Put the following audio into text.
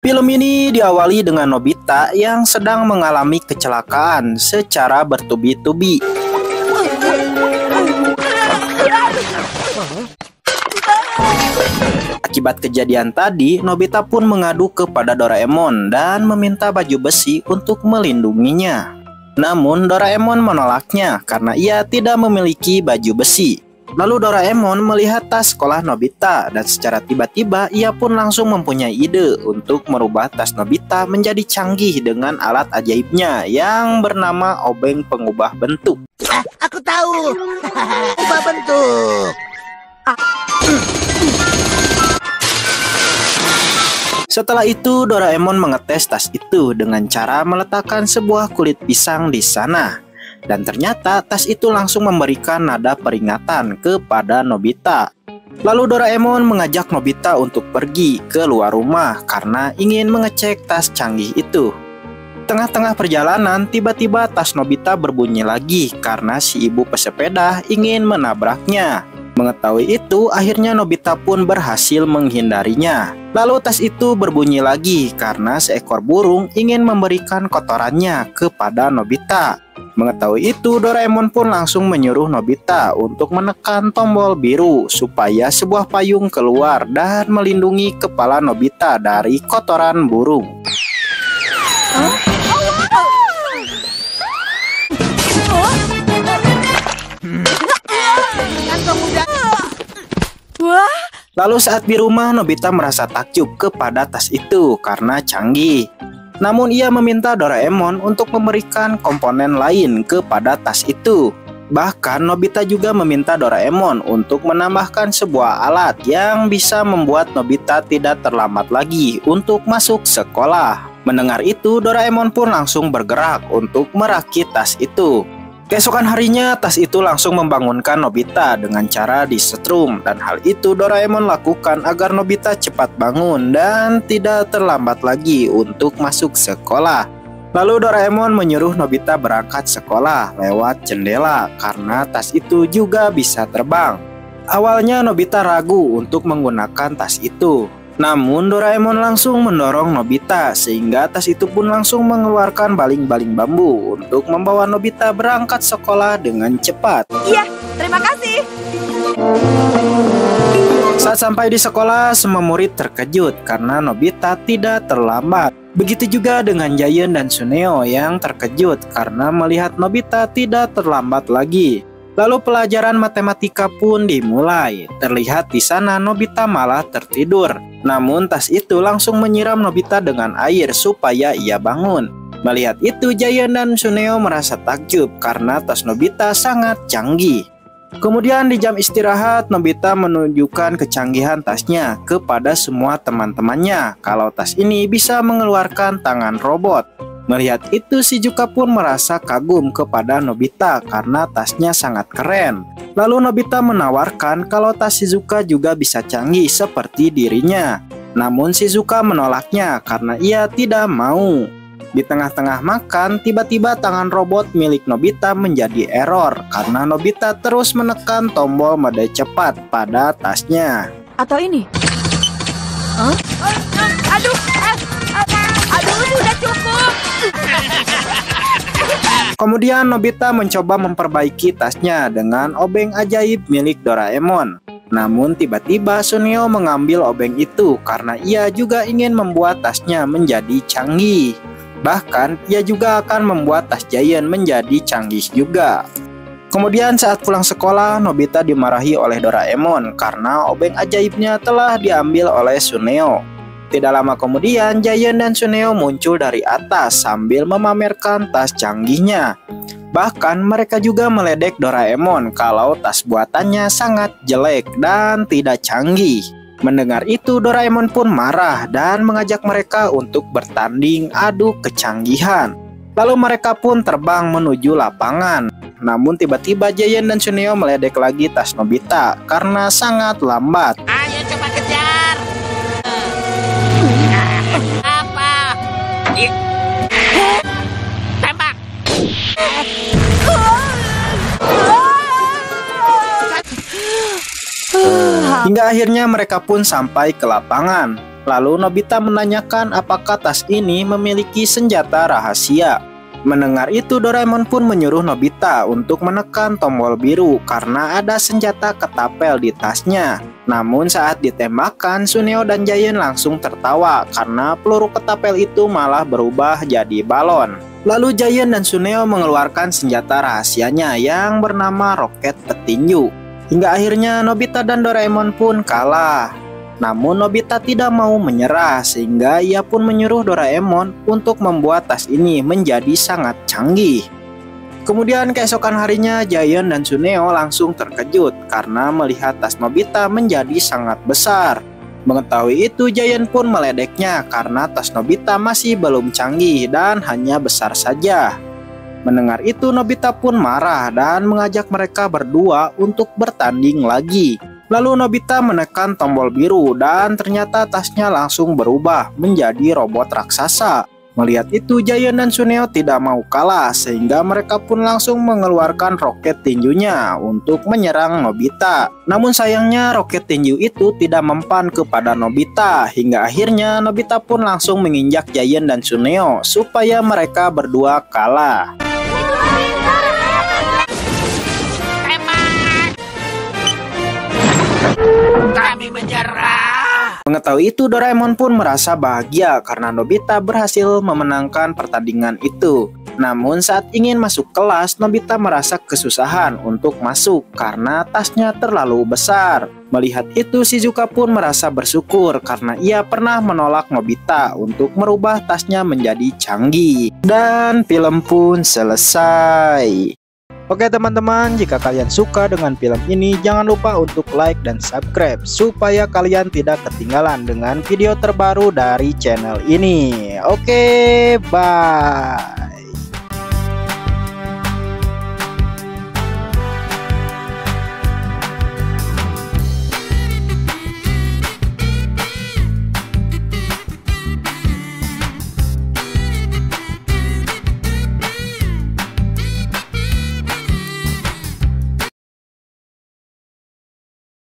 Film ini diawali dengan Nobita yang sedang mengalami kecelakaan secara bertubi-tubi. Akibat kejadian tadi, Nobita pun mengadu kepada Doraemon dan meminta baju besi untuk melindunginya. Namun Doraemon menolaknya karena ia tidak memiliki baju besi. Lalu Doraemon melihat tas sekolah Nobita dan secara tiba-tiba ia pun langsung mempunyai ide untuk merubah tas Nobita menjadi canggih dengan alat ajaibnya yang bernama obeng pengubah bentuk. Aku tahu. Ubah bentuk. Setelah itu Doraemon mengetes tas itu dengan cara meletakkan sebuah kulit pisang di sana. Dan ternyata tas itu langsung memberikan nada peringatan kepada Nobita. Lalu Doraemon mengajak Nobita untuk pergi ke luar rumah karena ingin mengecek tas canggih itu. Tengah-tengah perjalanan, tiba-tiba tas Nobita berbunyi lagi karena si ibu pesepeda ingin menabraknya. Mengetahui itu, akhirnya Nobita pun berhasil menghindarinya. Lalu tas itu berbunyi lagi karena seekor burung ingin memberikan kotorannya kepada Nobita. Mengetahui itu, Doraemon pun langsung menyuruh Nobita untuk menekan tombol biru supaya sebuah payung keluar dan melindungi kepala Nobita dari kotoran burung. Lalu saat di rumah, Nobita merasa takjub kepada tas itu karena canggih. Namun ia meminta Doraemon untuk memberikan komponen lain kepada tas itu. Bahkan Nobita juga meminta Doraemon untuk menambahkan sebuah alat yang bisa membuat Nobita tidak terlambat lagi untuk masuk sekolah. Mendengar itu, Doraemon pun langsung bergerak untuk merakit tas itu. Keesokan harinya, tas itu langsung membangunkan Nobita dengan cara disetrum, dan hal itu Doraemon lakukan agar Nobita cepat bangun dan tidak terlambat lagi untuk masuk sekolah. Lalu Doraemon menyuruh Nobita berangkat sekolah lewat jendela karena tas itu juga bisa terbang. Awalnya Nobita ragu untuk menggunakan tas itu. Namun Doraemon langsung mendorong Nobita sehingga tas itu pun langsung mengeluarkan baling-baling bambu untuk membawa Nobita berangkat sekolah dengan cepat. Iya, terima kasih. Saat sampai di sekolah, semua murid terkejut karena Nobita tidak terlambat. Begitu juga dengan Giant dan Suneo yang terkejut karena melihat Nobita tidak terlambat lagi. Lalu pelajaran matematika pun dimulai. Terlihat di sana Nobita malah tertidur. Namun tas itu langsung menyiram Nobita dengan air supaya ia bangun. Melihat itu, Giant dan Suneo merasa takjub karena tas Nobita sangat canggih. Kemudian di jam istirahat, Nobita menunjukkan kecanggihan tasnya kepada semua teman-temannya kalau tas ini bisa mengeluarkan tangan robot. Melihat itu, Shizuka pun merasa kagum kepada Nobita karena tasnya sangat keren. Lalu Nobita menawarkan kalau tas Shizuka juga bisa canggih seperti dirinya. Namun Shizuka menolaknya karena ia tidak mau. Di tengah-tengah makan, tiba-tiba tangan robot milik Nobita menjadi error karena Nobita terus menekan tombol mode cepat pada tasnya. Atau ini? Huh? Aduh, sudah cukup. Kemudian Nobita mencoba memperbaiki tasnya dengan obeng ajaib milik Doraemon. Namun tiba-tiba Suneo mengambil obeng itu karena ia juga ingin membuat tasnya menjadi canggih. Bahkan ia juga akan membuat tas Giant menjadi canggih juga. Kemudian saat pulang sekolah, Nobita dimarahi oleh Doraemon karena obeng ajaibnya telah diambil oleh Suneo. Tidak lama kemudian, Giant dan Suneo muncul dari atas sambil memamerkan tas canggihnya. Bahkan mereka juga meledek Doraemon kalau tas buatannya sangat jelek dan tidak canggih. Mendengar itu, Doraemon pun marah dan mengajak mereka untuk bertanding adu kecanggihan. Lalu mereka pun terbang menuju lapangan. Namun tiba-tiba Giant dan Suneo meledek lagi tas Nobita karena sangat lambat. Ayo coba kejar. Apa? Tembak. Hingga akhirnya mereka pun sampai ke lapangan. Lalu Nobita menanyakan apakah tas ini memiliki senjata rahasia. Mendengar itu, Doraemon pun menyuruh Nobita untuk menekan tombol biru karena ada senjata ketapel di tasnya. Namun saat ditembakkan, Suneo dan Giant langsung tertawa karena peluru ketapel itu malah berubah jadi balon. Lalu Giant dan Suneo mengeluarkan senjata rahasianya yang bernama roket petinju. Hingga akhirnya Nobita dan Doraemon pun kalah. Namun Nobita tidak mau menyerah sehingga ia pun menyuruh Doraemon untuk membuat tas ini menjadi sangat canggih. Kemudian keesokan harinya Giant dan Suneo langsung terkejut karena melihat tas Nobita menjadi sangat besar. Mengetahui itu, Giant pun meledeknya karena tas Nobita masih belum canggih dan hanya besar saja. Mendengar itu, Nobita pun marah dan mengajak mereka berdua untuk bertanding lagi. Lalu Nobita menekan tombol biru dan ternyata tasnya langsung berubah menjadi robot raksasa. Melihat itu, Giant dan Suneo tidak mau kalah sehingga mereka pun langsung mengeluarkan roket tinjunya untuk menyerang Nobita. Namun sayangnya roket tinju itu tidak mempan kepada Nobita hingga akhirnya Nobita pun langsung menginjak Giant dan Suneo supaya mereka berdua kalah. Kami menyerah. Mengetahui itu, Doraemon pun merasa bahagia karena Nobita berhasil memenangkan pertandingan itu. Namun saat ingin masuk kelas, Nobita merasa kesusahan untuk masuk karena tasnya terlalu besar. Melihat itu, Shizuka pun merasa bersyukur karena ia pernah menolak Nobita untuk merubah tasnya menjadi canggih. Dan film pun selesai. Oke teman-teman, jika kalian suka dengan film ini, jangan lupa untuk like dan subscribe supaya kalian tidak ketinggalan dengan video terbaru dari channel ini. Oke, bye.